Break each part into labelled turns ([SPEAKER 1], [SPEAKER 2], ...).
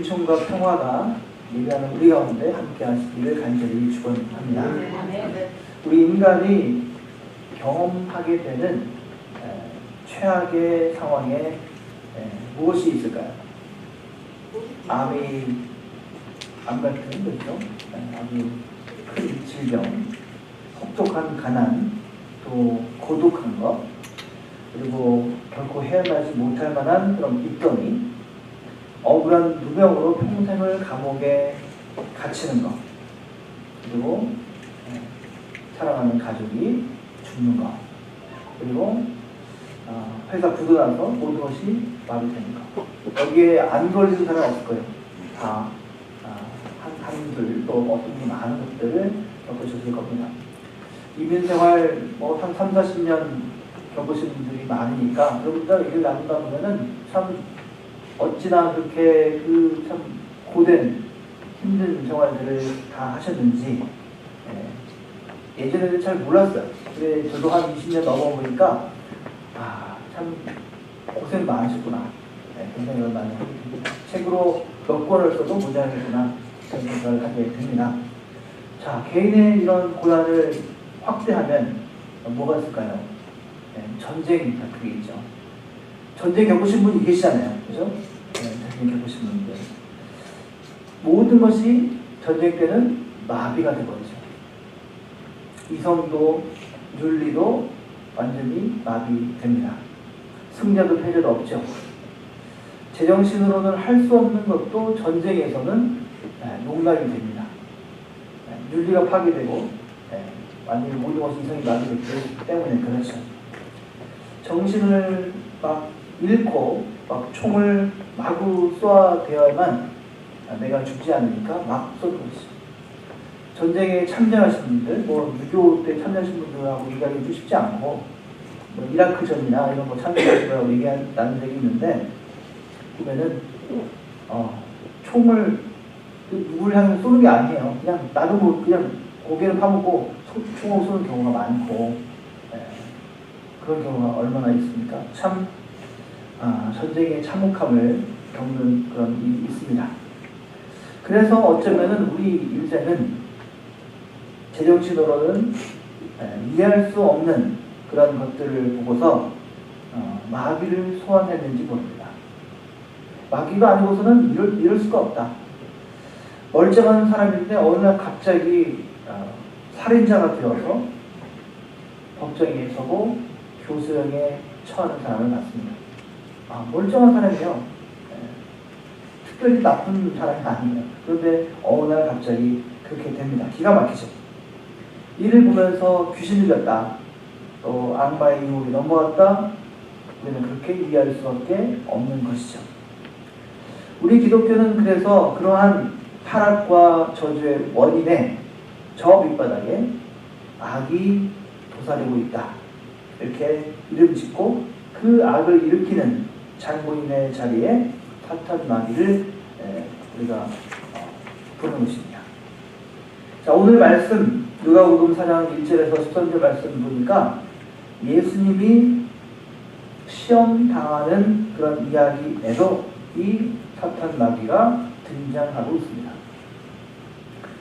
[SPEAKER 1] 은총과 평화가 예배하는 우리 가운데 함께 하시기를 간절히 축원합니다. 우리 인간이 경험하게 되는 최악의 상황에 무엇이 있을까요? 암 같은 거죠. 아주 큰 질병, 혹독한 가난, 또 고독한 것, 그리고 결코 헤어나지 못할 만한 그런 입더미, 억울한 누명으로 평생을 감옥에 갇히는 것, 그리고 사랑하는 가족이 죽는 것, 그리고 회사 부도나서 모든 것이 마비되는 것. 여기에 안 걸리는 사람은 없을 거예요. 다 한둘 또 어떤 분이 많은 것들을 겪으셨을 겁니다. 이민생활 한 3, 40년 겪으신 분들이 많으니까 여러분들 얘기를 나누다 보면은 참 어찌나 그렇게 참 고된 힘든 생활들을 다 하셨는지 예전에는 잘 몰랐어요. 근데 저도 한 20년 넘어보니까 참 고생 많으셨구나. 그런 생각을 많이 하게 됩니다. 책으로 몇 권을 써도 모자라겠구나 그런 생각을 하게 됩니다. 자, 개인의 이런 고난을 확대하면 뭐가 있을까요? 전쟁이 그게 있죠. 전쟁 겪으신 분이 계시잖아요. 그죠? 전쟁 겪으신 분들. 모든 것이 전쟁 때는 마비가 되버리죠. 이성도 윤리도 완전히 마비됩니다. 승자도 패자도 없죠. 제정신으로는 할 수 없는 것도 전쟁에서는 용납이 됩니다. 윤리가 파괴되고 완전히 모든 것이 이성이 마비되기 때문에 그렇죠. 정신을 막 잃고 막 총을 마구 쏘아대야만 내가 죽지 않으니까 막 쏘는 것이죠. 전쟁에 참전하신 분들, 6.25 때 참전하신 분들하고 얘기하기 쉽지 않고, 이라크전이나 이런 거 참전하신 분들하고 얘기하는 적이 있는데, 보면은, 총을 누구를 향해 쏘는 게 아니에요. 그냥 나도 그냥 고개를 파묻고 총을 쏘는 경우가 많고, 그런 경우가 얼마나 있습니까? 참, 전쟁의 참혹함을 겪는 그런 일이 있습니다. 그래서 어쩌면은 우리 인생은 제정신으로는 이해할 수 없는 그런 것들을 보고서 마귀를 소환했는지 모릅니다. 마귀가 아니고서는 이럴 수가 없다. 멀쩡한 사람인데 어느 날 갑자기 살인자가 되어서 법정에 서고 교수형에 처하는 사람을 봤습니다. 멀쩡한 사람이에요. 특별히 나쁜 사람이 아니에요. 그런데 어느 날 갑자기 그렇게 됩니다. 기가 막히죠. 이를 보면서 귀신 들렸다, 또 악마의 유혹에 넘어갔다, 우리는 그렇게 이해할 수밖에 없는 것이죠. 우리 기독교는 그래서 그러한 타락과 저주의 원인에 저 밑바닥에 악이 도사리고 있다, 이렇게 이름 짓고 그 악을 일으키는 장본인의 자리에 사탄 마귀를 우리가 부르는 것입니다. 자, 오늘 말씀 누가복음 4장 1절에서 13절 말씀 보니까 예수님이 시험 당하는 그런 이야기에도 이 사탄 마귀가 등장하고 있습니다.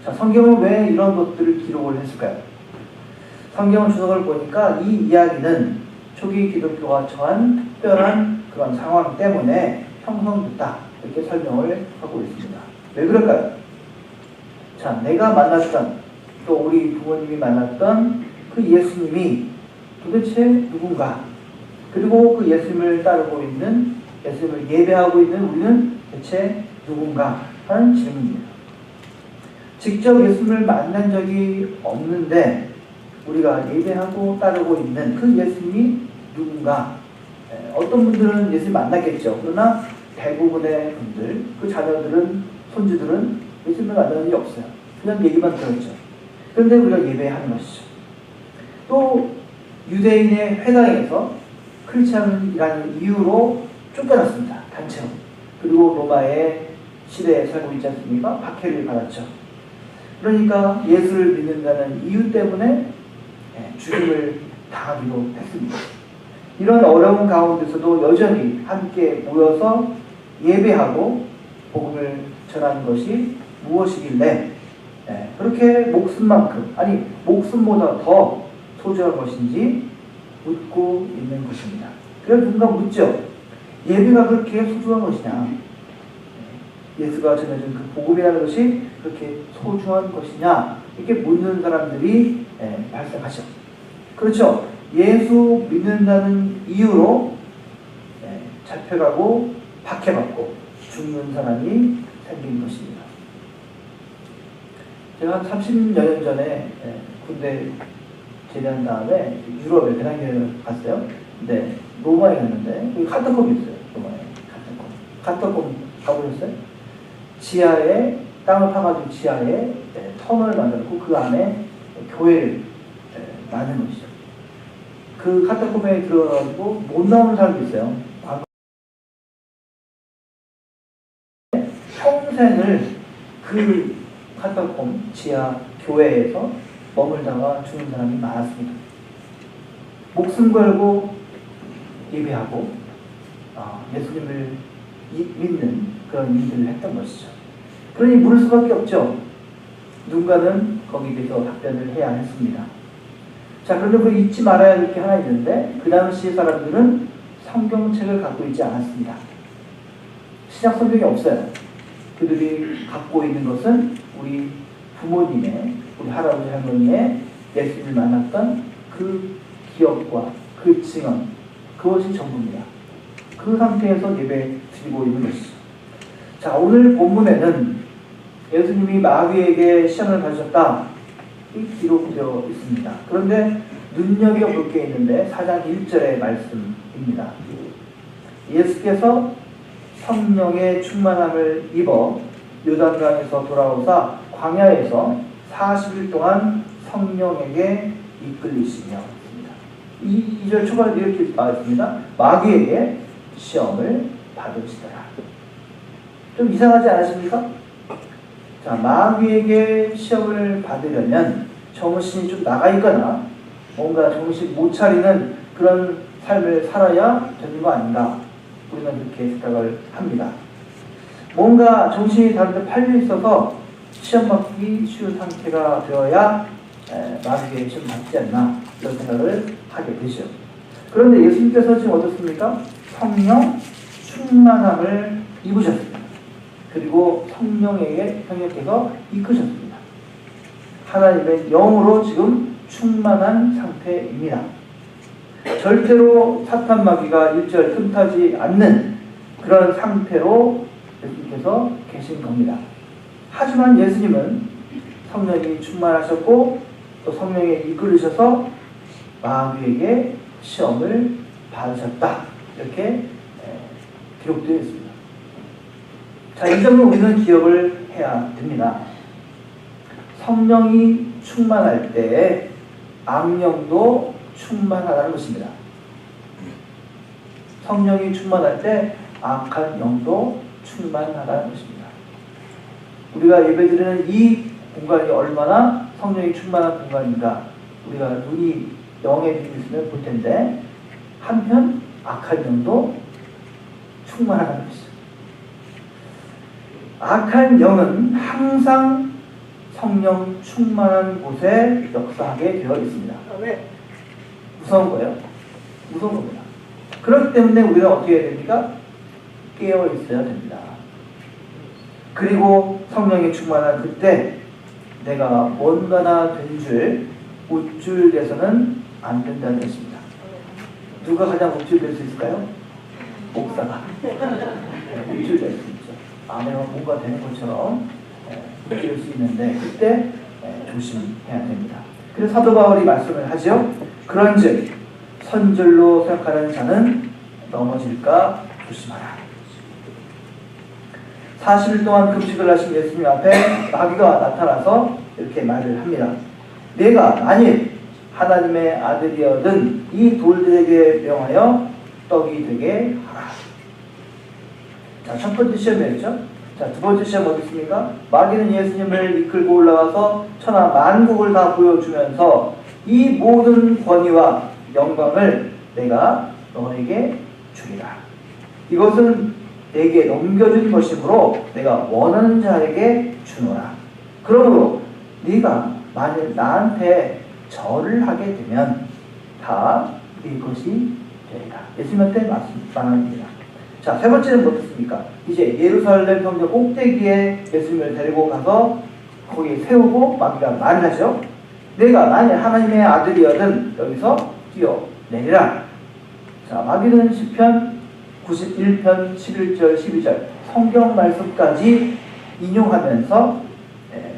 [SPEAKER 1] 자, 성경은 왜 이런 것들을 기록을 했을까요? 성경 주석을 보니까 이 이야기는 초기 기독교가 처한 특별한 그런 상황 때문에 형성됐다, 이렇게 설명을 하고 있습니다. 왜 그럴까요? 자, 내가 만났던, 또 우리 부모님이 만났던 그 예수님이 도대체 누군가? 그리고 그 예수님을 따르고 있는, 예수님을 예배하고 있는 우리는 대체 누군가? 하는 질문입니다. 직접 예수님을 만난 적이 없는데 우리가 예배하고 따르고 있는 그 예수님이 누군가? 어떤 분들은 예수님 만났겠죠. 그러나 대부분의 분들, 그 자녀들은, 손주들은 예수님을 만난 적이 없어요. 그냥 얘기만 들었죠. 그런데 우리가 예배하는 것이죠. 또 유대인의 회당에서 크리스찬이라는 이유로 쫓겨났습니다. 단체로. 그리고 로마의 시대에 살고 있지 않습니까? 박해를 받았죠. 그러니까 예수를 믿는다는 이유 때문에 죽임을 당하기도 했습니다. 이런 어려운 가운데서도 여전히 함께 모여서 예배하고 복음을 전하는 것이 무엇이길래 그렇게 목숨만큼, 아니 목숨보다 더 소중한 것인지 묻고 있는 것입니다. 그래서 누군가 묻죠. 예배가 그렇게 소중한 것이냐, 예수가 전해준 그 복음이라는 것이 그렇게 소중한 것이냐, 이렇게 묻는 사람들이 발생하죠. 그렇죠. 예수 믿는다는 이유로 잡혀가고 박해받고 죽는 사람이 생긴 것입니다. 제가 한 30여 년 전에 군대 제대한 다음에 유럽에 배낭여행을 갔어요. 근데 로마에 갔는데 여기 카타콤이 있어요. 로마에 카타콤 가보셨어요? 지하에 땅을 파가지고 지하에 터널을 만들고 그 안에 교회를 만든 것이죠. 그 카타콤에 들어가지고 못 나오는 사람도 있어요. 평생을 그 카타콤 지하 교회에서 머물다가 죽는 사람이 많았습니다. 목숨 걸고 예배하고 예수님을 믿는 그런 일들을 했던 것이죠. 그러니 물을 수밖에 없죠. 누군가는 거기에 대해서 답변을 해야 했습니다. 자, 그런데 우리 잊지 말아야 할 게 하나 있는데, 그 당시 사람들은 성경책을 갖고 있지 않았습니다. 신약 성경이 없어요. 그들이 갖고 있는 것은 우리 부모님의, 우리 할아버지 할머니의 예수님을 만났던 그 기억과 그 증언, 그것이 전부입니다. 그 상태에서 예배 드리고 있는 것이죠. 자, 오늘 본문에는 예수님이 마귀에게 시험을 받으셨다, 이 기록되어 있습니다. 그런데 눈여겨볼 게 있는데 4장 1절의 말씀입니다. 예수께서 성령의 충만함을 입어 요단강에서 돌아오사 광야에서 40일 동안 성령에게 이끌리시며, 이 2절 초반에 이렇게 나왔습니다. 마귀에게 시험을 받으시더라. 좀 이상하지 않으십니까? 자, 마귀에게 시험을 받으려면 정신이 좀 나가 있거나 뭔가 정신 못 차리는 그런 삶을 살아야 되는 거 아닌가, 우리는 그렇게 생각을 합니다. 뭔가 정신이 다른데 팔려 있어서 시험 받기 쉬운 상태가 되어야 마귀에게 시험 받지 않나, 이런 생각을 하게 되죠. 그런데 예수님께서 지금 어떻습니까? 성령 충만함을 입으셨습니다. 그리고 성령께서 이끄셨습니다. 하나님의 영으로 지금 충만한 상태입니다. 절대로 사탄 마귀가 일절 틈타지 않는 그런 상태로 예수님께서 계신 겁니다. 하지만 예수님은 성령이 충만하셨고 또 성령에 이끌으셔서 마귀에게 시험을 받으셨다, 이렇게 기록되어 있습니다. 자, 이 점을 우리는 기억을 해야 됩니다. 성령이 충만할 때 악령도 충만하다는 것입니다. 성령이 충만할 때 악한 영도 충만하다는 것입니다. 우리가 예배드리는 이 공간이 얼마나 성령이 충만한 공간인가, 우리가 눈이 영의 눈이 있으면 볼 텐데, 한편 악한 영도 충만하다는 것이죠. 악한 영은 항상 성령 충만한 곳에 역사하게 되어 있습니다. 무서운 거예요. 무서운 겁니다. 그렇기 때문에 우리가 어떻게 해야 됩니까? 깨어 있어야 됩니다. 그리고 성령이 충만한 그때 내가 뭔가나 된 줄 우쭐대서는 안 된다는 것입니다. 누가 가장 우쭐될 수 있을까요? 목사가. 우쭐될 수 있죠. 내가 뭔가 되는 것처럼 우쭐 수 있는데 그때 조심해야 됩니다. 그래서 사도 바울이 말씀을 하죠. 그런즉 선줄로 생각하는 자는 넘어질까 조심하라. 40일 동안 금식을 하신 예수님 앞에 마귀가 나타나서 이렇게 말을 합니다. 내가 만일 하나님의 아들이어든 이 돌들에게 명하여 떡이 되게 하라. 자, 첫 번째 시험이었죠. 자, 두 번째 시험 어디 있습니까? 마귀는 예수님을 이끌고 올라가서 천하 만국을 다 보여주면서 이 모든 권위와 영광을 내가 너에게 주리라. 이것은 내게 넘겨준 것이므로 내가 원하는 자에게 주노라. 그러므로 네가 만일 나한테 절을 하게 되면 다 네 것이 되리라. 예수님한테 말씀입니다. 자, 세 번째는 어떻습니까? 이제 예루살렘 성전 꼭대기에 예수님을 데리고 가서 거기에 세우고 마귀가 말을 하죠. 내가 만일 하나님의 아들이여든 여기서 뛰어내리라. 자, 마귀는 시편 91편 11절 12절 성경 말씀까지 인용하면서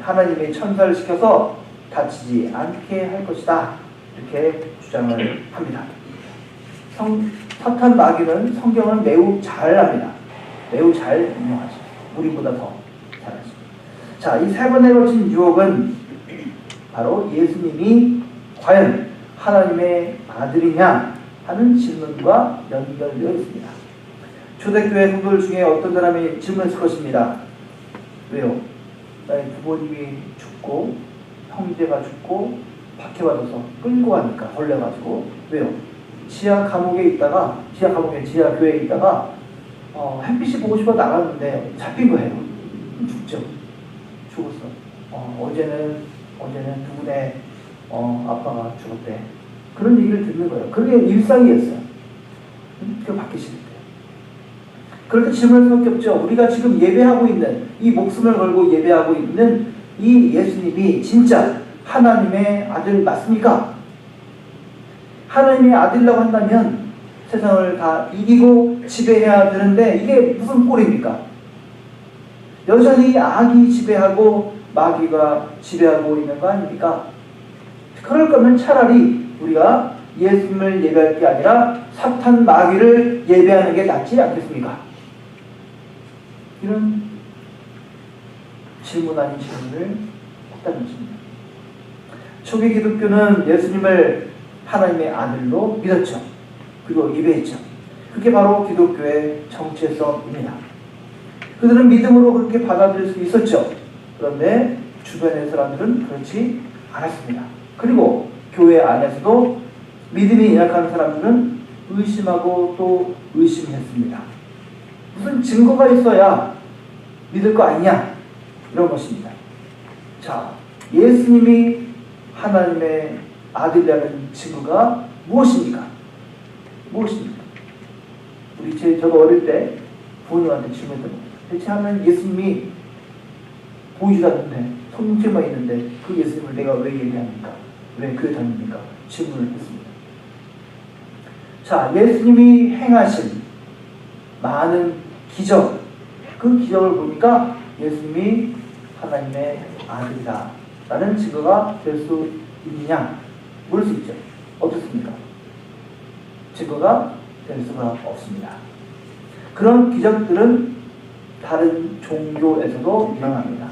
[SPEAKER 1] 하나님의 천사를 시켜서 다치지 않게 할 것이다. 이렇게 주장을 합니다. 사탄 마귀는 성경을 매우 잘 압니다. 매우 잘 인용하죠. 우리보다 더 잘하죠. 자, 이 세 번에 걸친 유혹은 바로 예수님이 과연 하나님의 아들이냐 하는 질문과 연결되어 있습니다. 초대교회 성도들 중에 어떤 사람이 질문했을 것입니다. 왜요? 나의 부모님이 죽고 형제가 죽고 박해받아서 끌고 가니까 걸려가지고 왜요? 지하 감옥에 있다가 지하 교회에 있다가 햇빛이 보고 싶어 나갔는데 잡힌 거예요. 죽죠. 죽었어. 어제는 누구네 아빠가 죽었대. 그런 얘기를 듣는 거예요. 그게 일상이었어요. 그 바뀌실 때. 그럴 때 질문할 수밖에 없죠. 우리가 지금 예배하고 있는 이 목숨을 걸고 예배하고 있는 이 예수님이 진짜 하나님의 아들 맞습니까? 하나님의 아들이라고 한다면 세상을 다 이기고 지배해야 되는데 이게 무슨 꼴입니까? 여전히 악이 지배하고 마귀가 지배하고 있는 거 아닙니까? 그럴 거면 차라리 우리가 예수님을 예배할 게 아니라 사탄 마귀를 예배하는 게 낫지 않겠습니까? 이런 질문 아닌 질문을 했다는 것입니다. 초기 기독교는 예수님을 하나님의 아들로 믿었죠. 그리고 예배했죠. 그게 바로 기독교의 정체성입니다. 그들은 믿음으로 그렇게 받아들일 수 있었죠. 그런데 주변의 사람들은 그렇지 않았습니다. 그리고 교회 안에서도 믿음이 약한 사람들은 의심하고 또 의심했습니다. 무슨 증거가 있어야 믿을 거 아니냐? 이런 것입니다. 자, 예수님이 하나님의 아들이라는 증거가 무엇입니까? 무엇입니까? 저도 어릴 때 부모님한테 질문했던 겁니다. 대체 하나님 예수님이 보이지도 않는데 성경책만 있는데 그 예수님을 내가 왜 얘기합니까? 왜 교회 다닙니까? 질문을 했습니다. 자, 예수님이 행하신 많은 기적, 그 기적을 보니까 예수님이 하나님의 아들이다 라는 증거가 될 수 있느냐? 모를 수 있죠. 어떻습니까? 증거가 될 수가 없습니다. 그런 기적들은 다른 종교에서도 일어납니다.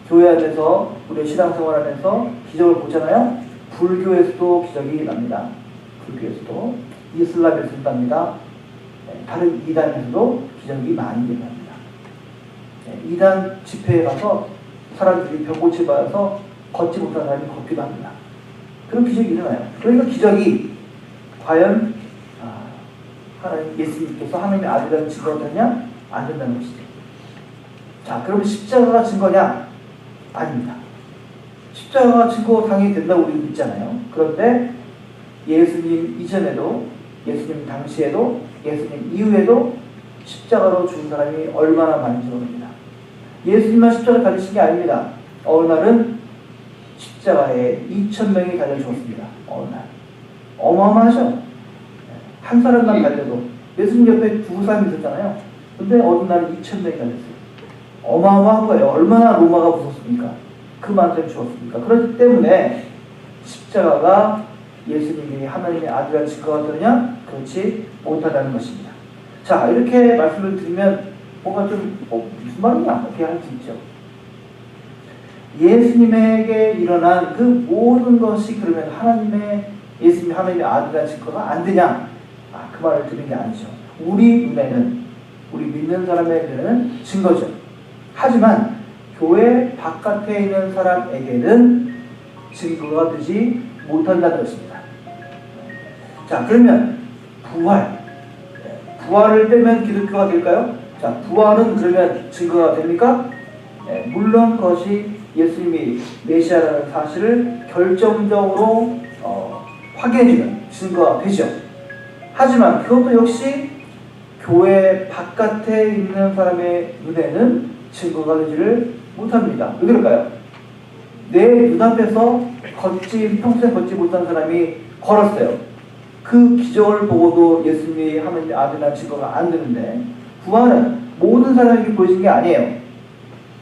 [SPEAKER 1] 교회 안에서 우리 신앙생활 안에서 기적을 보잖아요. 불교에서도 기적이 납니다. 불교에서도 이슬람에서도 납니다. 다른 이단에서도 기적이 많이 일어납니다. 이단 집회에 가서 사람들이 병고치 받아서 걷지 못한 사람이 걷기도 합니다. 그런 기적이 일어나요. 그러니까 기적이 과연 하나님 예수님께서 하나님의 아들이라는 증거가 되냐? 안 된다는 것이죠. 자, 그러면 십자가가 증거냐? 아닙니다. 십자가가 증거 당연히 된다고 우리 믿잖아요. 그런데 예수님 이전에도, 예수님 당시에도, 예수님 이후에도 십자가로 죽은 사람이 얼마나 많은지 모릅니다. 예수님만 십자가 달리신 게 아닙니다. 어느 날은 십자가에 2,000명이 달려 죽었습니다. 어느 날. 어마어마하죠? 한 사람만 달려도. 예수님 옆에 두 사람이 있었잖아요. 근데 어느 날은 2,000명이 달렸어요. 어마어마한 거예요. 얼마나 로마가 무섭습니까? 그 많은 사람이 죽었습니까? 그렇기 때문에 십자가가 예수님이 하나님의 아들이라는 증거가 되느냐? 그렇지 못하다는 것입니다. 자, 이렇게 말씀을 드리면 뭔가 좀 무슨 말이냐? 이렇게 할 수 있죠. 예수님에게 일어난 그 모든 것이 그러면 예수님이 하나님의 아들이라는 증거가 안 되냐? 그 말을 드리는 게 아니죠. 우리 눈에는, 우리 믿는 사람의 눈에는 증거죠. 하지만 교회 바깥에 있는 사람에게는 증거가 되지 못한다는 것입니다. 자, 그러면 부활을 빼면 기독교가 될까요? 자, 부활은 그러면 증거가 됩니까? 네, 물론 그것이 예수님이 메시아라는 사실을 결정적으로 확인해주는 증거가 되죠. 하지만 그것도 역시 교회 바깥에 있는 사람의 눈에는 증거가 되지를 못합니다. 왜 그럴까요? 내 눈앞에서 평소에 걷지 못한 사람이 걸었어요. 그 기적을 보고도 예수님이 하나님의 아들이라는 증거가 안 되는데, 부활은 모든 사람에게 보여진 게 아니에요.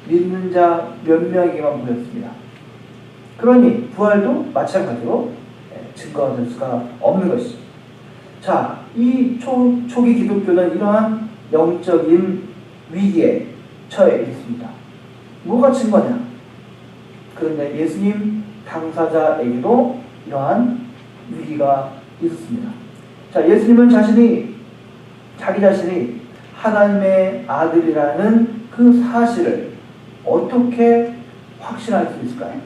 [SPEAKER 1] 믿는 자 몇 명에게만 보였습니다. 그러니 부활도 마찬가지로 증거가 될 수가 없는 것이죠. 자, 이 초기 기독교는 이러한 영적인 위기에 처해 있습니다. 뭐가 증거냐? 그런데 예수님 당사자에게도 이러한 위기가 있었습니다. 자, 예수님은 자기 자신이 하나님의 아들이라는 그 사실을 어떻게 확신할 수 있을까요?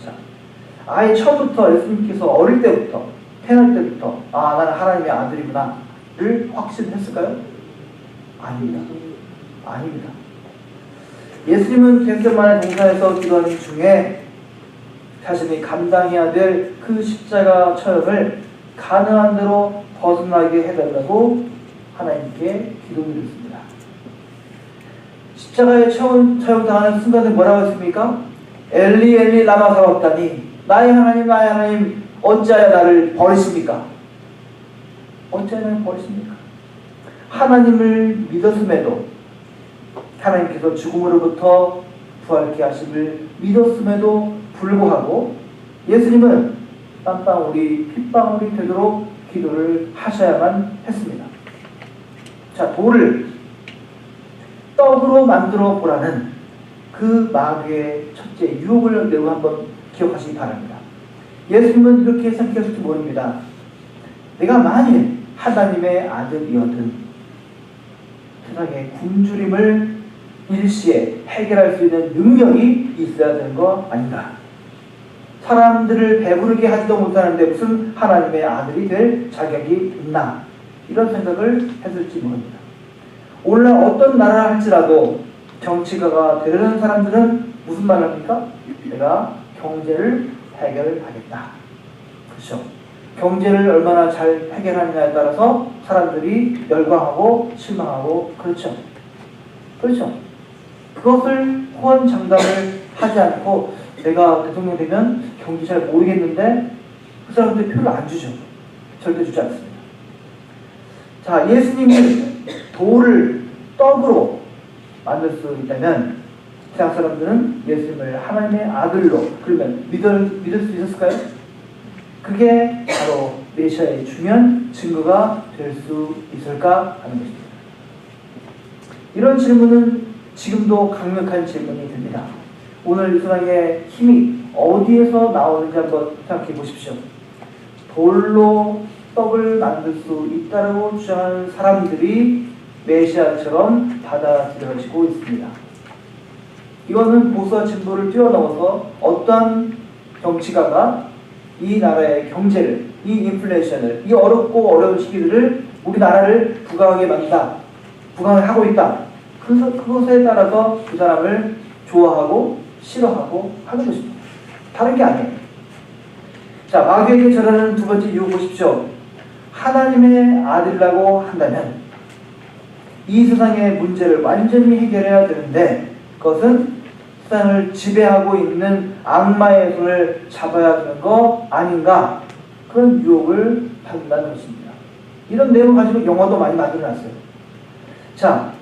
[SPEAKER 1] 자, 아예 처음부터 예수님께서 어릴 때부터, 태어날 때부터 나는 하나님의 아들이구나를 확신했을까요? 아닙니다. 아닙니다. 예수님은 겟세마네 동산에서 기도하는 중에 자신이 감당해야 될 그 십자가 처형을 가능한 대로 벗어나게 해달라고 하나님께 기도드렸습니다. 십자가에 처형당하는 순간에 뭐라고 했습니까? 엘리 엘리 라마 사박다니, 나의 하나님 어찌하여 나를 버리십니까? 어찌하여 나를 버리십니까? 하나님을 믿었음에도, 하나님께서 죽음으로부터 부활케 하심을 믿었음에도 불구하고 예수님은 땀방울이 핏방울이 되도록 기도를 하셔야만 했습니다. 자, 돌을 떡으로 만들어 보라는 그 마귀의 첫째 유혹을 매우 한번 기억하시기 바랍니다. 예수님은 이렇게 생각했을지 모릅니다. 내가 만일 하나님의 아들이었든 세상의 굶주림을 일시에 해결할 수 있는 능력이 있어야 되는 거 아닌가? 사람들을 배부르게 하지도 못하는데 무슨 하나님의 아들이 될 자격이 있나? 이런 생각을 했을지 모릅니다. 오늘날 어떤 나라를 할지라도 정치가가 되려는 사람들은 무슨 말을 합니까? 내가 경제를 해결하겠다. 그렇죠? 경제를 얼마나 잘 해결하느냐에 따라서 사람들이 열광하고 실망하고, 그렇죠? 그렇죠? 그것을 호언장담을 하지 않고 내가 대통령 되면 경제 잘 모르겠는데 그 사람들 표를 안 주죠. 절대 주지 않습니다. 자, 예수님이 돌을 떡으로 만들 수 있다면 세상 사람들은 예수님을 하나님의 아들로 그러면 믿을 수 있었을까요? 그게 바로 메시아의 중요한 증거가 될 수 있을까 하는 것입니다. 이런 질문은 지금도 강력한 질문이 됩니다. 오늘 이 세상의 힘이 어디에서 나오는지 한번 생각해 보십시오. 돌로 떡을 만들 수 있다고 주장하는 사람들이 메시아처럼 받아들여지고 있습니다. 이거는 보수와 진보를 뛰어넘어서 어떠한 정치가가 이 나라의 경제를, 이 인플레이션을, 이 어렵고 어려운 시기들을 우리나라를 부강하게 만든다, 부강을 하고 있다. 그래서 그것에 따라서 그 사람을 좋아하고 싫어하고 하는 것입니다. 다른 게 아니에요. 자, 마귀에게 절하는 두 번째 이유 보십시오. 하나님의 아들이라고 한다면 이 세상의 문제를 완전히 해결해야 되는데 그것은 세상을 지배하고 있는 악마의 손을 잡아야 되는 거 아닌가, 그런 유혹을 받는다는 것입니다. 이런 내용을 가지고 영화도 많이 만들어놨어요. 자,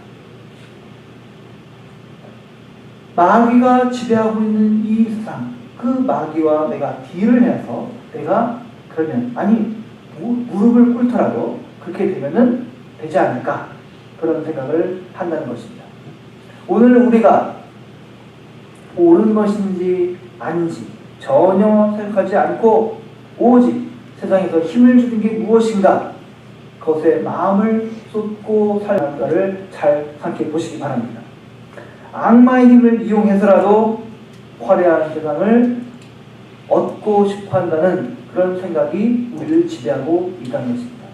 [SPEAKER 1] 마귀가 지배하고 있는 이 세상, 그 마귀와 내가 딜을 해서 내가 그러면 무릎을 꿇더라도 그렇게 되면은 되지 않을까, 그런 생각을 한다는 것입니다. 오늘 우리가 옳은 것인지 아닌지 전혀 생각하지 않고 오직 세상에서 힘을 주는 게 무엇인가, 그것에 마음을 쏟고 살아가는가를 잘 생각해 보시기 바랍니다. 악마의 힘을 이용해서라도 화려한 세상을 얻고 싶어 한다는 그런 생각이 우리를 지배하고 있다는 것입니다.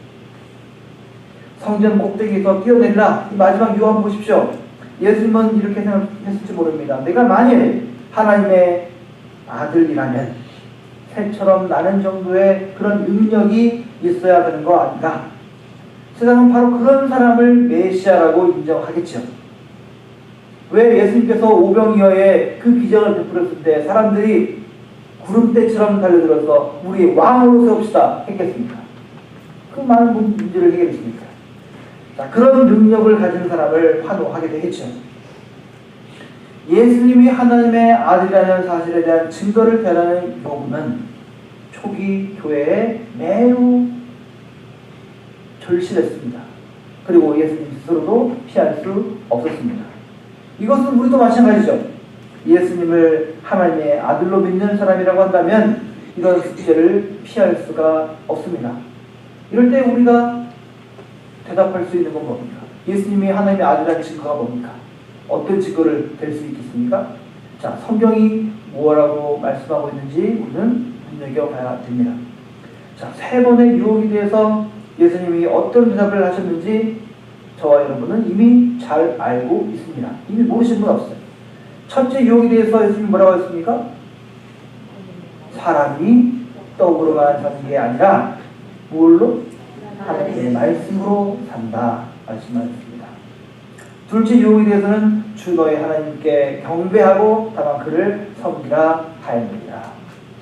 [SPEAKER 1] 성전 꼭대기에서 뛰어내리라. 이 마지막 요한 보십시오. 예수님은 이렇게 생각했을지 모릅니다. 내가 만일 하나님의 아들이라면 새처럼 나는 정도의 그런 능력이 있어야 되는 거 아닌가? 세상은 바로 그런 사람을 메시아라고 인정하겠죠. 왜 예수님께서 오병이어의 그 기적을 베풀었을 때 사람들이 구름대처럼 달려들어서 우리 왕으로 세웁시다 했겠습니까? 그 많은 문제를 해결했습니까? 자, 그런 능력을 가진 사람을 환호하게 되겠죠. 예수님이 하나님의 아들이라는 사실에 대한 증거를 대라는 요구는 초기 교회에 매우 절실했습니다. 그리고 예수님 스스로도 피할 수 없었습니다. 이것은 우리도 마찬가지죠. 예수님을 하나님의 아들로 믿는 사람이라고 한다면 이런 숙제를 피할 수가 없습니다. 이럴 때 우리가 대답할 수 있는 건 뭡니까? 예수님이 하나님의 아들이라는 증거가 뭡니까? 어떤 증거를 댈 수 있겠습니까? 자, 성경이 뭐라고 말씀하고 있는지 우리는 눈여겨봐야 됩니다. 자, 3번의 유혹에 대해서 예수님이 어떤 대답을 하셨는지 저와 여러분은 이미 잘 알고 있습니다. 이미 모르시는 분 없어요. 첫째 유혹에 대해서 예수님이 뭐라고 했습니까? 사람이 떡으로만 사는 게 아니라 뭘로? 하나님의 말씀으로 산다 말씀하셨습니다. 둘째 유혹에 대해서는 주 너희 하나님께 경배하고 다만 그를 섬기라 하였느니라.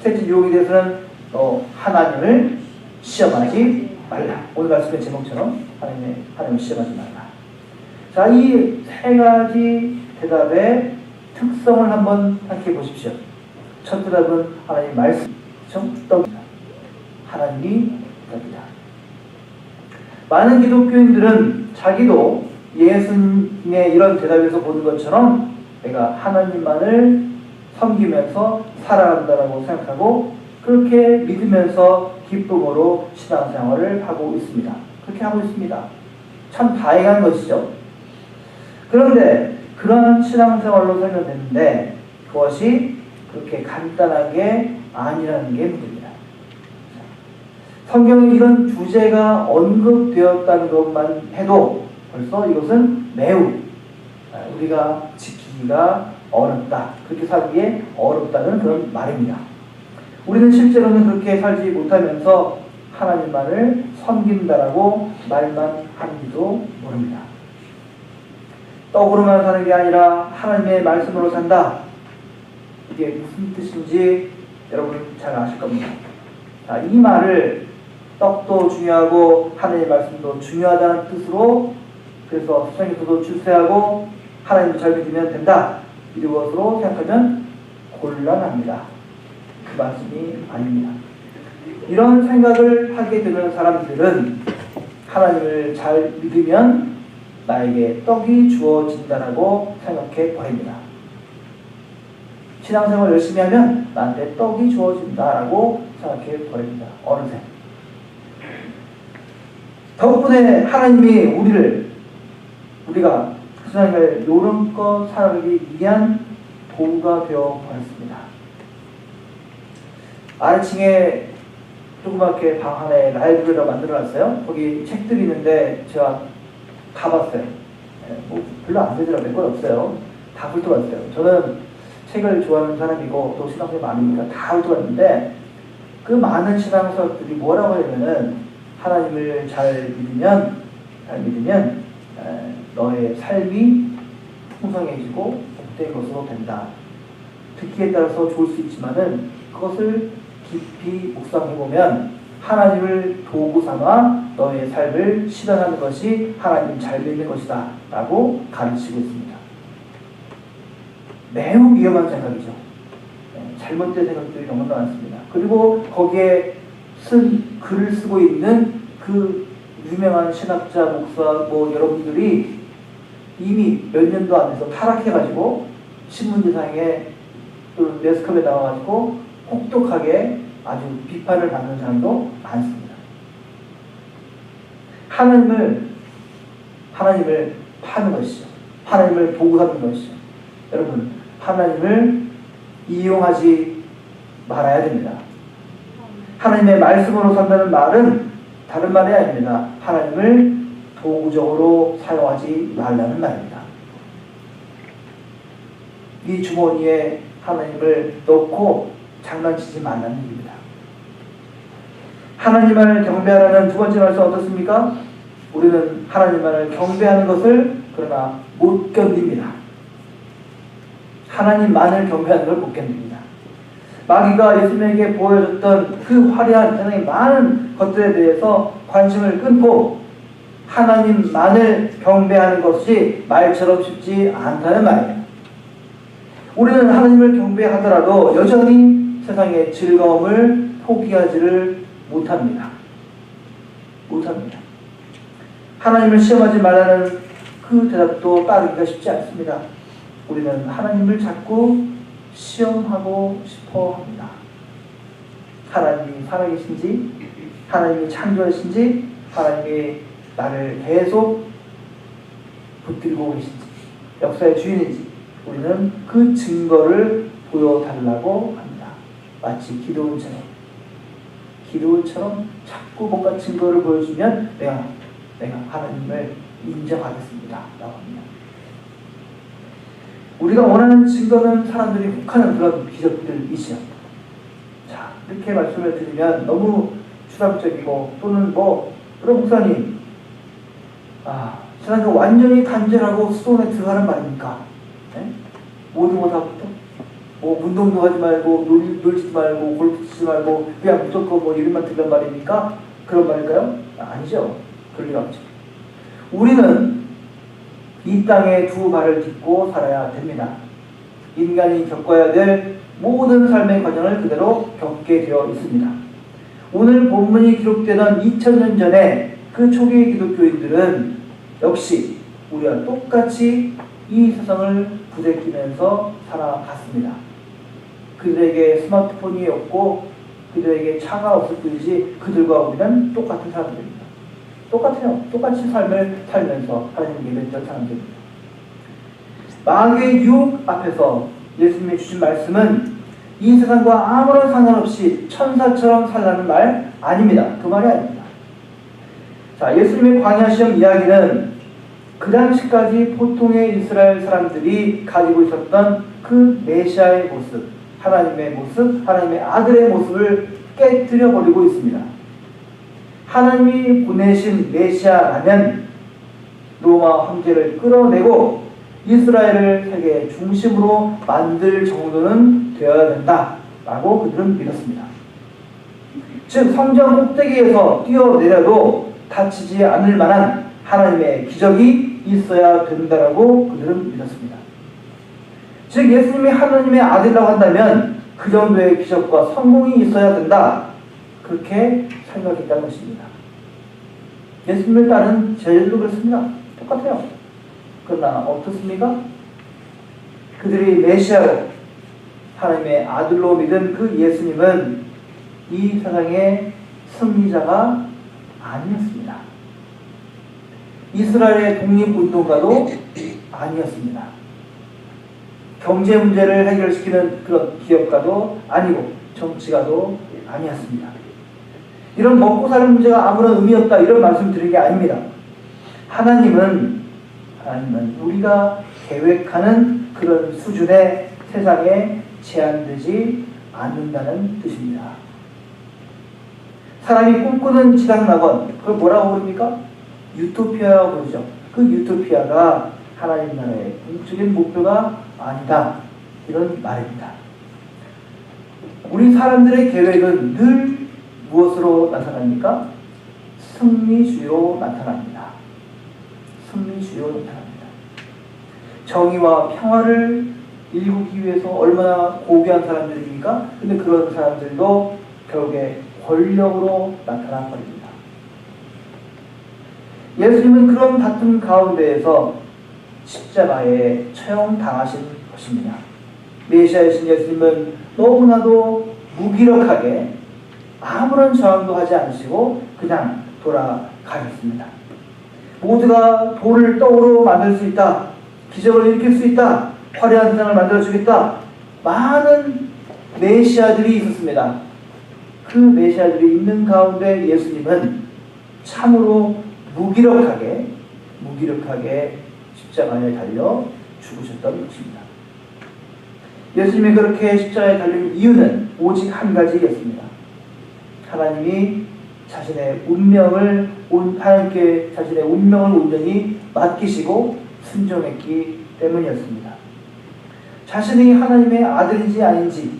[SPEAKER 1] 셋째 유혹에 대해서는 너 하나님을 시험하지 말라. 오늘 말씀의 제목처럼 하나님을 시험하지 말라. 자, 이 3가지 대답의 특성을 한번 생각해 보십시오. 첫 대답은 하나님 말씀, 떡이다. 하나님이 떡이다. 많은 기독교인들은 자기도 예수님의 이런 대답에서 보는 것처럼 내가 하나님만을 섬기면서 살아간다고 생각하고 그렇게 믿으면서 기쁨으로 신앙생활을 하고 있습니다. 그렇게 하고 있습니다. 참 다행한 것이죠. 그런데 그런 신앙생활로 살면 되는데 그것이 그렇게 간단한 게 아니라는 게 문제입니다. 성경에 이런 주제가 언급되었다는 것만 해도 벌써 이것은 매우 우리가 지키기가 어렵다. 그렇게 살기에 어렵다는 그런 말입니다. 우리는 실제로는 그렇게 살지 못하면서 하나님만을 섬긴다라고 말만 하는지도 모릅니다. 떡으로만 사는 게 아니라 하나님의 말씀으로 산다. 이게 무슨 뜻인지 여러분 잘 아실 겁니다. 자, 이 말을 떡도 중요하고 하나님의 말씀도 중요하다는 뜻으로 그래서 수생에서도 출세하고 하나님을 잘 믿으면 된다. 이것으로 생각하면 곤란합니다. 그 말씀이 아닙니다. 이런 생각을 하게 되는 사람들은 하나님을 잘 믿으면 나에게 떡이 주어진다라고 생각해 버립니다. 신앙생활 열심히 하면 나한테 떡이 주어진다라고 생각해 버립니다. 어느새. 덕분에 하나님이 우리가 신앙을 요런껏 살아가기 위한 도구가 되어 버렸습니다. 아래층에 조그맣게 방 안에 라이브러리를 만들어놨어요. 거기 책들이 있는데 제가 가봤어요. 뭐 별로 안 되더라고요. 몇 권 없어요. 다 훑어봤어요. 저는 책을 좋아하는 사람이고 또 신앙생활 많으니까 다 훑어봤는데 그 많은 신앙서들이 뭐라고 하냐면은 하나님을 잘 믿으면 너의 삶이 풍성해지고 복된 것으로 된다. 듣기에 따라서 좋을 수 있지만은 그것을 깊이 묵상해보면 하나님을 도구 삼아 너의 삶을 실현하는 것이 하나님 잘 믿는 것이다 라고 가르치고 있습니다. 매우 위험한 생각이죠. 잘못된 생각들이 너무나 많습니다. 그리고 거기에 글을 쓰고 있는 그 유명한 신학자, 목사 여러분들이 이미 몇 년도 안 돼서 타락해가지고 신문지상에 또 매스컴에 나와가지고 혹독하게 아주 비판을 받는 사람도 많습니다. 하나님을 파는 것이죠. 하나님을 도구 삼는 것이죠. 여러분, 하나님을 이용하지 말아야 됩니다. 하나님의 말씀으로 산다는 말은 다른 말이 아닙니다. 하나님을 도구적으로 사용하지 말라는 말입니다. 이 주머니에 하나님을 넣고 장난치지 말라는 얘기입니다. 하나님만을 경배하라는 두 번째 말씀 어떻습니까? 우리는 하나님만을 경배하는 것을 그러나 못 견딥니다. 하나님만을 경배하는 걸 못 견딥니다. 마귀가 예수님에게 보여줬던 그 화려한 세상의 많은 것들에 대해서 관심을 끊고 하나님만을 경배하는 것이 말처럼 쉽지 않다는 말이에요. 우리는 하나님을 경배하더라도 여전히 세상의 즐거움을 포기하지를 못합니다. 하나님을 시험하지 말라는 그 대답도 따르기가 쉽지 않습니다. 우리는 하나님을 자꾸 시험하고 싶어 합니다. 하나님이 살아계신지, 하나님이 창조하신지, 하나님이 나를 계속 붙들고 계신지, 역사의 주인인지 우리는 그 증거를 보여달라고 합니다. 마치 기도원처럼 자꾸 뭔가 증거를 보여주면 내가 하나님을 인정하겠습니다 라고 합니다. 우리가 원하는 증거는 사람들이 혹하는 그런 기적들이죠. 자, 이렇게 말씀을 드리면 너무 추상적이고 또는 그럼 목사님 세상이 완전히 단절하고 수도원에 들어가는 말입니까? 네? 모든 거 다 운동도 하지 말고 놀지도 말고 골프 치지 말고 그냥 무조건 이름만 들란 말입니까? 그런 말일까요? 아니죠. 그럴 리가 없죠. 우리는 이 땅에 두 발을 딛고 살아야 됩니다. 인간이 겪어야 될 모든 삶의 과정을 그대로 겪게 되어 있습니다. 오늘 본문이 기록되던 2000년 전에 그 초기의 기독교인들은 역시 우리와 똑같이 이 세상을 부대끼면서 살아갔습니다. 그들에게 스마트폰이 없고 그들에게 차가 없을 뿐이지 그들과 우리는 똑같은 사람들입니다. 똑같아요. 똑같이 삶을 살면서 하나님을 예배했던 사람들입니다. 마귀의 유혹 앞에서 예수님이 주신 말씀은 이 세상과 아무런 상관없이 천사처럼 살라는 말 아닙니다. 그 말이 아닙니다. 자, 예수님의 광야 시험 이야기는 그 당시까지 보통의 이스라엘 사람들이 가지고 있었던 그 메시아의 모습, 하나님의 모습, 하나님의 아들의 모습을 깨뜨려 버리고 있습니다. 하나님이 보내신 메시아라면 로마 황제를 끌어내고 이스라엘을 세계 중심으로 만들 정도는 되어야 된다라고 그들은 믿었습니다. 즉 성전 꼭대기에서 뛰어내려도 다치지 않을 만한 하나님의 기적이 있어야 된다라고 그들은 믿었습니다. 즉 예수님이 하나님의 아들이라고 한다면 그 정도의 기적과 성공이 있어야 된다, 그렇게 생각했다는 것입니다. 예수님을 따른 제자들도 그렇습니다. 똑같아요. 그러나 어떻습니까? 그들이 메시아로 하나님의 아들로 믿은 그 예수님은 이 세상의 승리자가 아니었습니다. 이스라엘의 독립운동가도 아니었습니다. 경제 문제를 해결시키는 그런 기업가도 아니고 정치가도 아니었습니다. 이런 먹고 사는 문제가 아무런 의미 없다 이런 말씀 드린 게 아닙니다. 하나님은 우리가 계획하는 그런 수준의 세상에 제한되지 않는다는 뜻입니다. 사람이 꿈꾸는 지상낙원, 그걸 뭐라고 부릅니까? 유토피아라고 부르죠. 그 유토피아가 하나님 나라의 궁극적인 목표가 아니다, 이런 말입니다. 우리 사람들의 계획은 늘 무엇으로 나타납니까? 승리주의로 나타납니다. 승리주의로 나타납니다. 정의와 평화를 일구기 위해서 얼마나 고귀한 사람들입니까? 근데 그런 사람들도 결국에 권력으로 나타나 버립니다. 예수님은 그런 다툼 가운데에서 십자가에 처형당하신 것입니다. 메시아이신 예수님은 너무나도 무기력하게 아무런 저항도 하지 않으시고 그냥 돌아가셨습니다. 모두가 돌을 떡으로 만들 수 있다, 기적을 일으킬 수 있다, 화려한 세상을 만들어주겠다, 많은 메시아들이 있었습니다. 그 메시아들이 있는 가운데 예수님은 참으로 무기력하게 십자가에 달려 죽으셨던 것입니다. 예수님이 그렇게 십자가에 달린 이유는 오직 한 가지였습니다. 하나님이 하나님께 자신의 운명을 온전히 맡기시고 순종했기 때문이었습니다. 자신이 하나님의 아들인지 아닌지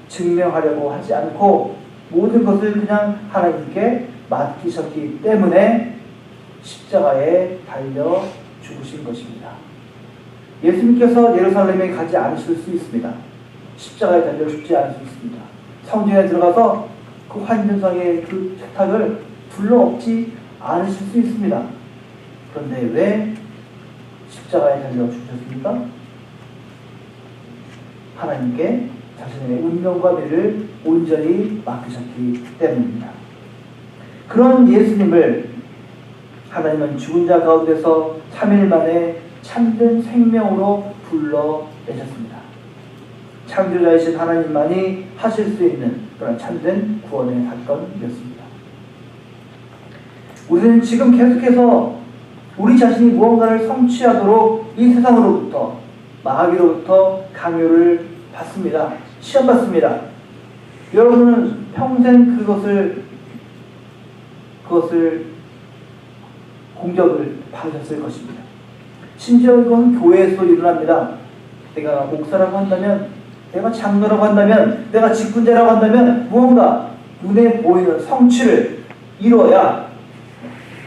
[SPEAKER 1] 증명하려고 하지 않고 모든 것을 그냥 하나님께 맡기셨기 때문에 십자가에 달려 죽으신 것입니다. 예수님께서 예루살렘에 가지 않으실 수 있습니다. 십자가에 달려 죽지 않을 수 있습니다. 성전에 들어가서 그 환전상의 그 세탁을 둘러엎지 않으실 수 있습니다. 그런데 왜 십자가에 달려 죽으셨습니까? 하나님께 자신의 운명과 미래를 온전히 맡기셨기 때문입니다. 그런 예수님을 하나님은 죽은 자 가운데서 3일 만에 참된 생명으로 불러내셨습니다. 창조자이신 하나님만이 하실 수 있는 그런 참된 구원의 사건이었습니다. 우리는 지금 계속해서 우리 자신이 무언가를 성취하도록 이 세상으로부터 마귀로부터 강요를 받습니다. 시험받습니다. 여러분은 평생 그것을 공격을 받으셨을 것입니다. 심지어 이건 교회에서도 일어납니다. 내가 목사라고 한다면, 내가 장로라고 한다면, 내가 직분자라고 한다면 무언가 눈에 보이는 성취를 이루어야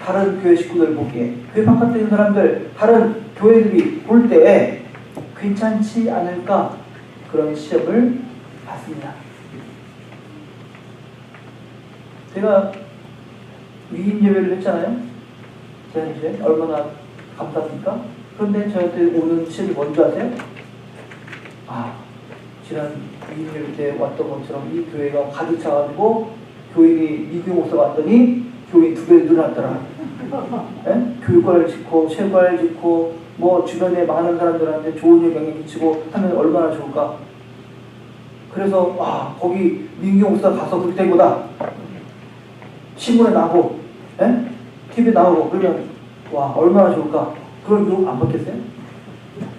[SPEAKER 1] 다른 교회 식구들 보기에, 교회 바깥에 있는 사람들, 다른 교회들이 볼 때에 괜찮지 않을까, 그런 시험을 받습니다. 제가 위임 예배를 했잖아요. 제가 이제 얼마나 감사합니까? 그런데 저한테 오는 시험이 뭔지 아세요? 지난 위임 예배 때 왔던 것처럼 이 교회가 가득 차가지고 교인이 이규 목사가 왔더니 교인 2배 늘어났더라. 교육과를 짓고 체육과를 짓고 뭐 주변에 많은 사람들한테 좋은 영향을 끼치고 하면 얼마나 좋을까. 그래서 거기 민규 목사 가서 그렇게 된 거다. 신문에 나오고 TV에 나오고 그러면 얼마나 좋을까. 그걸 누구 안 받겠어요?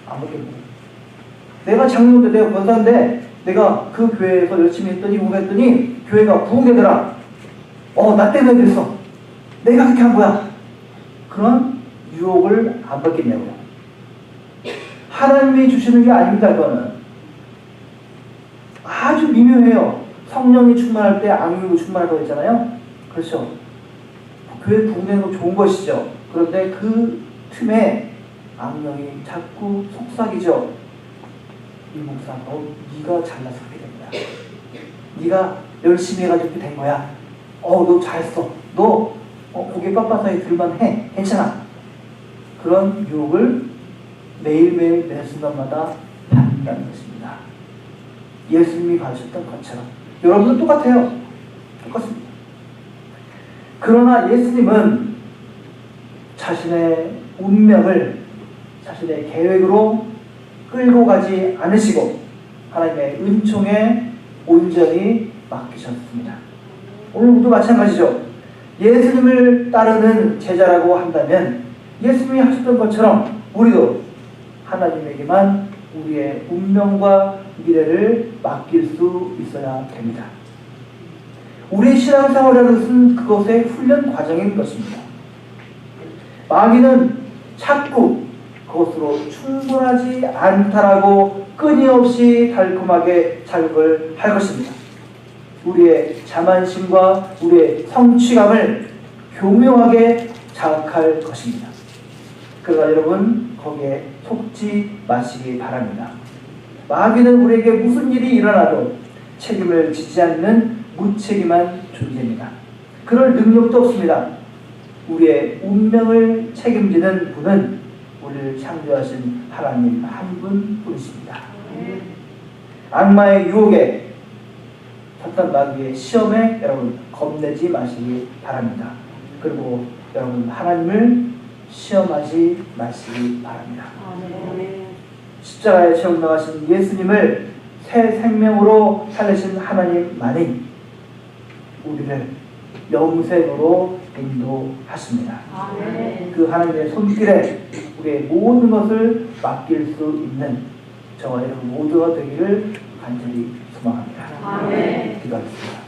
[SPEAKER 1] 안 받겠네. 내가 장로인데, 내가 권사인데, 내가 그 교회에서 열심히 했더니 공부했더니 교회가 부흥되더라. 나 때문에 그랬어. 내가 그렇게 한 거야. 그런 유혹을 안 받겠냐고요. 하나님이 주시는 게 아닙니다. 그거는 아주 미묘해요. 성령이 충만할 때 악령이 충만하다고 했잖아요. 그렇죠. 교회 부흥되는 거 좋은 것이죠. 그런데 그 틈에 악령이 자꾸 속삭이죠. 이 목사, 네가 잘나서 그렇게 된 거야. 네가 열심히 해가지고 그렇게 된 거야. 너 잘했어. 너 고개 빳빳하게 들만 해. 괜찮아. 그런 유혹을 매일매일 매 순간마다 받는다는 것입니다. 예수님이 받으셨던 것처럼 여러분도 똑같아요. 똑같습니다. 그러나 예수님은 자신의 운명을 자신의 계획으로 끌고 가지 않으시고 하나님의 은총에 온전히 맡기셨습니다. 오늘도 마찬가지죠. 예수님을 따르는 제자라고 한다면 예수님이 하셨던 것처럼 우리도 하나님에게만 우리의 운명과 미래를 맡길 수 있어야 됩니다. 우리의 신앙생활이라는 것은 그것의 훈련 과정인 것입니다. 마귀는 자꾸 그것으로 충분하지 않다라고 끊임없이 달콤하게 자극을 할 것입니다. 우리의 자만심과 우리의 성취감을 교묘하게 자극할 것입니다. 그러나 여러분 거기에 속지 마시기 바랍니다. 마귀는 우리에게 무슨 일이 일어나도 책임을 지지 않는 무책임한 존재입니다. 그럴 능력도 없습니다. 우리의 운명을 책임지는 분은 우리를 창조하신 하나님 한 분뿐이십니다. 악마의 유혹에, 사탄 마귀의 시험에 여러분 겁내지 마시기 바랍니다. 그리고 여러분 하나님을 시험하지 마시기 바랍니다. 십자가에 채워 나가신 예수님을 새 생명으로 살리신 하나님만이 우리를 영생으로 인도하십니다.
[SPEAKER 2] 아멘.
[SPEAKER 1] 그 하나님의 손길에 우리의 모든 것을 맡길 수 있는 저와 여러분 모두가 되기를 간절히 소망합니다.
[SPEAKER 2] 아멘.
[SPEAKER 1] 기도하겠습니다.